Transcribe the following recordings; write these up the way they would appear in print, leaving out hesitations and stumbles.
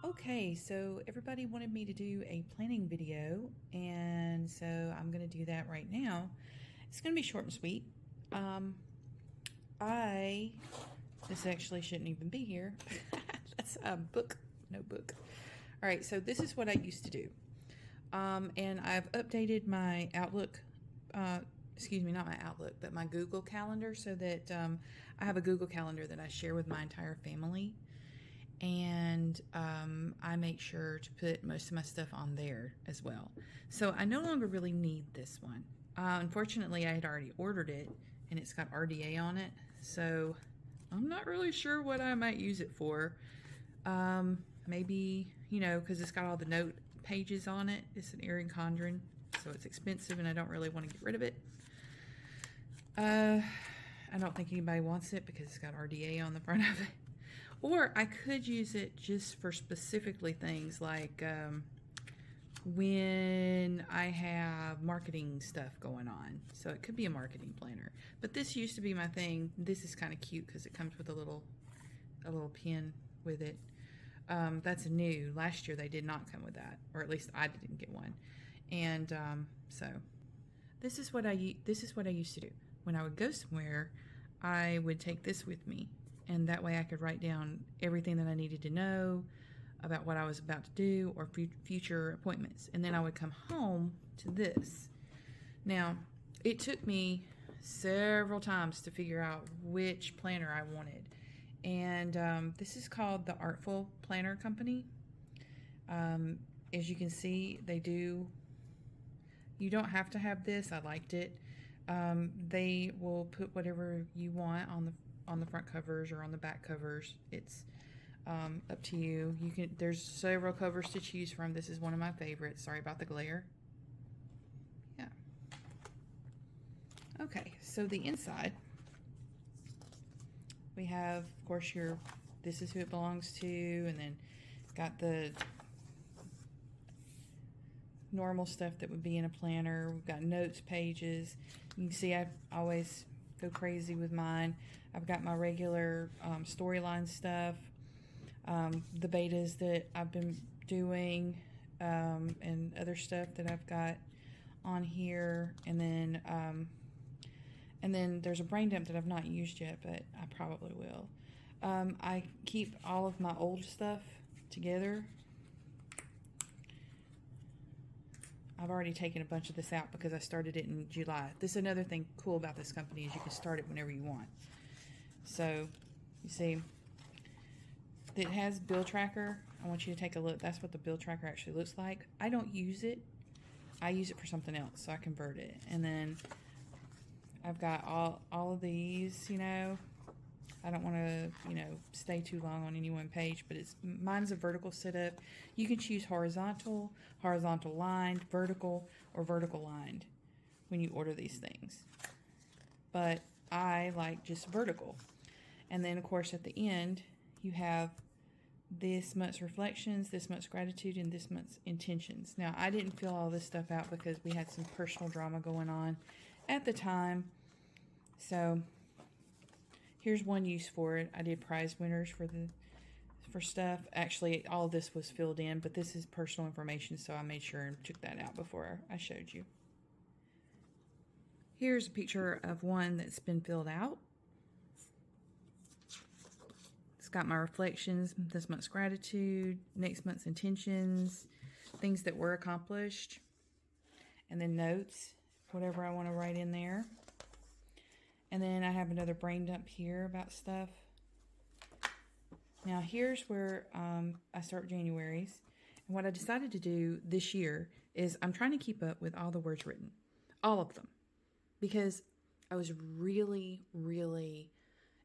Okay, so everybody wanted me to do a planning video, and so I'm going to do that right now. It's going to be short and sweet. Um, this actually shouldn't even be here. That's a book, notebook. All right, so this is what I used to do. And I've updated my Outlook, excuse me, not my Outlook, but my Google Calendar so that I have a Google Calendar that I share with my entire family. And I make sure to put most of my stuff on there as well. So I no longer really need this one. Unfortunately, I had already ordered it and it's got RDA on it. So I'm not really sure what I might use it for. Maybe, because it's got all the note pages on it. It's an Erin Condren, so it's expensive and I don't really want to get rid of it. I don't think anybody wants it because it's got RDA on the front of it. Or I could use it just for specifically things like when I have marketing stuff going on. So it could be a marketing planner. But this used to be my thing. This is kind of cute because it comes with a little pin with it. That's new. Last year they did not come with that, or at least I didn't get one. And so this is what I used to do. When I would go somewhere, I would take this with me. And that way I could write down everything that I needed to know about what I was about to do or future appointments. And then I would come home to this. Now, it took me several times to figure out which planner I wanted. And this is called the Artful Planner Company. As you can see, you don't have to have this. I liked it. They will put whatever you want on the front covers or on the back covers. It's up to you. There's several covers to choose from. This is one of my favorites. Sorry about the glare. Yeah. Okay, so the inside, we have, of course, this is who it belongs to, and then it's got the normal stuff that would be in a planner. We've got notes pages. You can see I always go crazy with mine. I've got my regular storyline stuff, the betas that I've been doing, and other stuff that I've got on here, and then there's a brain dump that I've not used yet, but I probably will. I keep all of my old stuff together. I've already taken a bunch of this out because I started it in July. This is another thing cool about this company is you can start it whenever you want. So, you see, it has bill tracker. I want you to take a look. That's what the bill tracker actually looks like. I don't use it. I use it for something else, so I convert it. And then I've got all of these, I don't want to, stay too long on any one page, but mine's a vertical setup. You can choose horizontal lined, vertical, or vertical lined when you order these things. But I like just vertical. And then, of course, at the end, you have this month's reflections, this month's gratitude, and this month's intentions. Now, I didn't fill all this stuff out because we had some personal drama going on at the time. So here's one use for it. I did prize winners for stuff. Actually, all of this was filled in, but this is personal information, so I made sure and took that out before I showed you. Here's a picture of one that's been filled out. It's got my reflections, this month's gratitude, next month's intentions, things that were accomplished, and then notes, whatever I want to write in there. And then I have another brain dump here about stuff. Now here's where I start January's. And what I decided to do this year is I'm trying to keep up with all the words written. All of them. Because I was really, really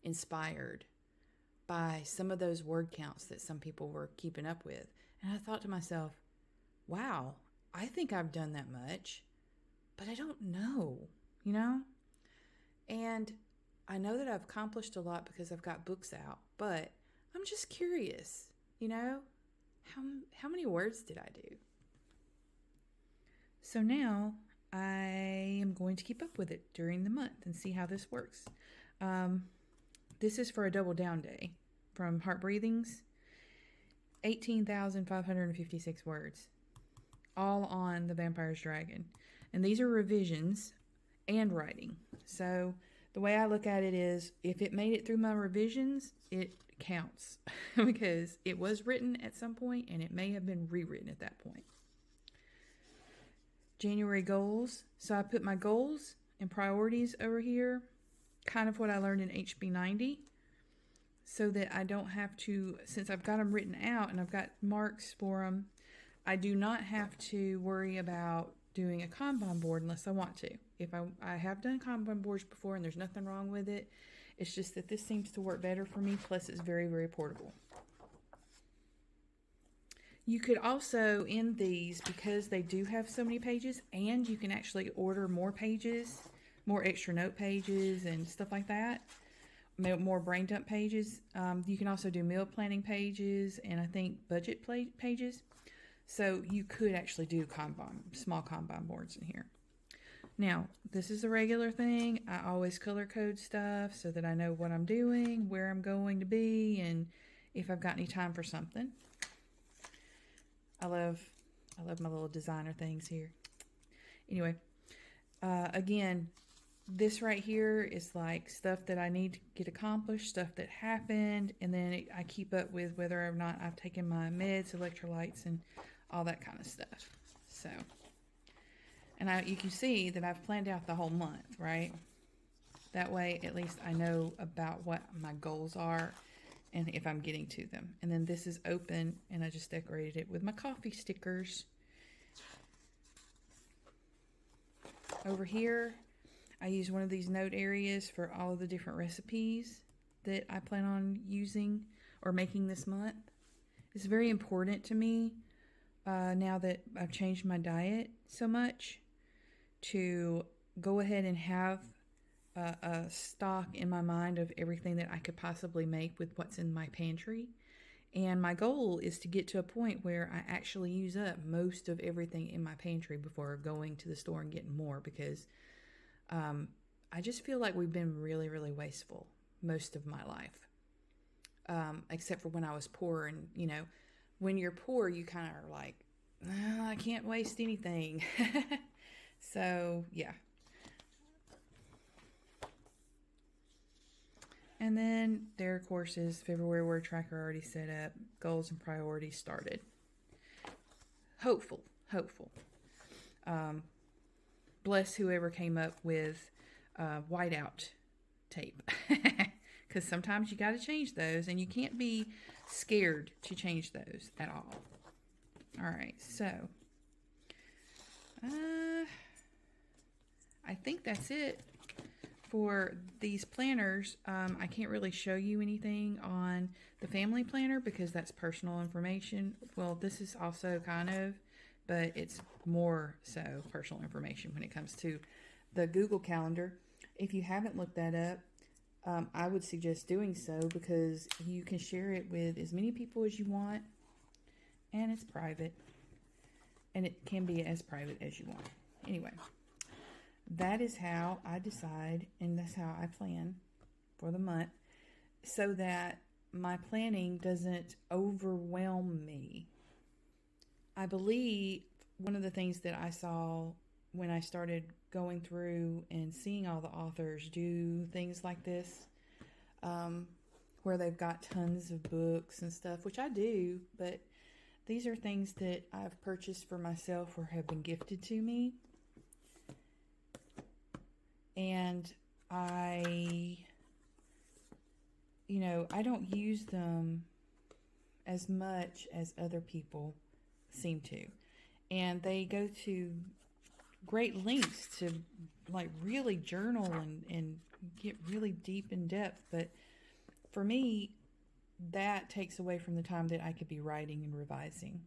inspired by some of those word counts that some people were keeping up with. And I thought to myself, wow, I think I've done that much, but I don't know, And I know that I've accomplished a lot because I've got books out, but I'm just curious, how many words did I do? So now I am going to keep up with it during the month and see how this works. This is for a double down day from Heart Breathings. 18,556 words, all on the Vampire's Dragon. And these are revisions and writing. So the way I look at it is, if it made it through my revisions, it counts because it was written at some point and it may have been rewritten at that point. January goals. So I put my goals and priorities over here, kind of what I learned in HB 90, so that I don't have to, since I've got them written out and I've got marks for them, I do not have to worry about doing a Kanban board unless I want to. If I have done Kanban boards before and there's nothing wrong with it, it's just that this seems to work better for me, plus it's very, very portable. You could also, in these, because they do have so many pages, and you can actually order more pages, more extra note pages and stuff like that, more brain dump pages. You can also do meal planning pages and I think budget pages. So you could actually do small Kanban boards in here. Now, this is a regular thing. I always color code stuff so that I know what I'm doing, where I'm going to be, and if I've got any time for something. I love my little designer things here. Anyway, again, this right here is like stuff that I need to get accomplished, stuff that happened, and then I keep up with whether or not I've taken my meds, electrolytes, and all that kind of stuff. So, and you can see that I've planned out the whole month, right? That way, at least I know about what my goals are and if I'm getting to them. And then this is open, and I just decorated it with my coffee stickers. Over here, I use one of these note areas for all of the different recipes that I plan on using or making this month. It's very important to me now that I've changed my diet so much to go ahead and have a stock in my mind of everything that I could possibly make with what's in my pantry. And my goal is to get to a point where I actually use up most of everything in my pantry before going to the store and getting more, because I just feel like we've been really, really wasteful most of my life. Except for when I was poor. And, you know, when you're poor, you kind of are like, oh, I can't waste anything. So, yeah. And then there, of course, is February word tracker already set up. Goals and priorities started. Hopeful. Bless whoever came up with whiteout tape. Because sometimes you got to change those, and you can't be scared to change those at all. All right, so I think that's it for these planners. I can't really show you anything on the family planner because that's personal information. Well, this is also kind of, but it's more so personal information when it comes to the Google Calendar. If you haven't looked that up, I would suggest doing so because you can share it with as many people as you want, and it's private, and it can be as private as you want. Anyway, that is how I decide, and that's how I plan for the month, so that my planning doesn't overwhelm me. I believe one of the things that I saw when I started going through and seeing all the authors do things like this, where they've got tons of books and stuff, which I do, but these are things that I've purchased for myself or have been gifted to me. And I don't use them as much as other people seem to. And they go to great lengths to like really journal and get really deep in depth. But for me, that takes away from the time that I could be writing and revising.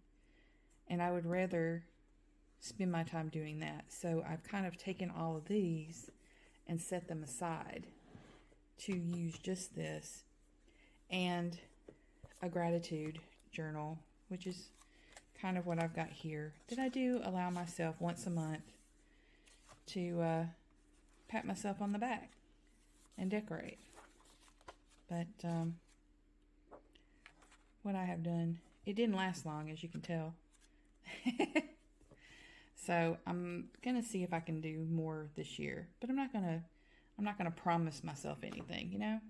And I would rather spend my time doing that. So I've kind of taken all of these and set them aside to use just this and a gratitude journal, which is kind of what I've got here, that I do allow myself once a month to pat myself on the back and decorate. But what I have done it didn't last long, as you can tell. So I'm gonna see if I can do more this year, but I'm not gonna promise myself anything, you know.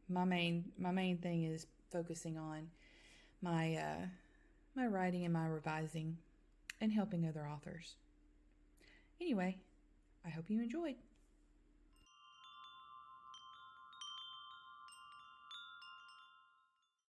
My main thing is focusing on my my writing and my revising and helping other authors. Anyway, I hope you enjoyed.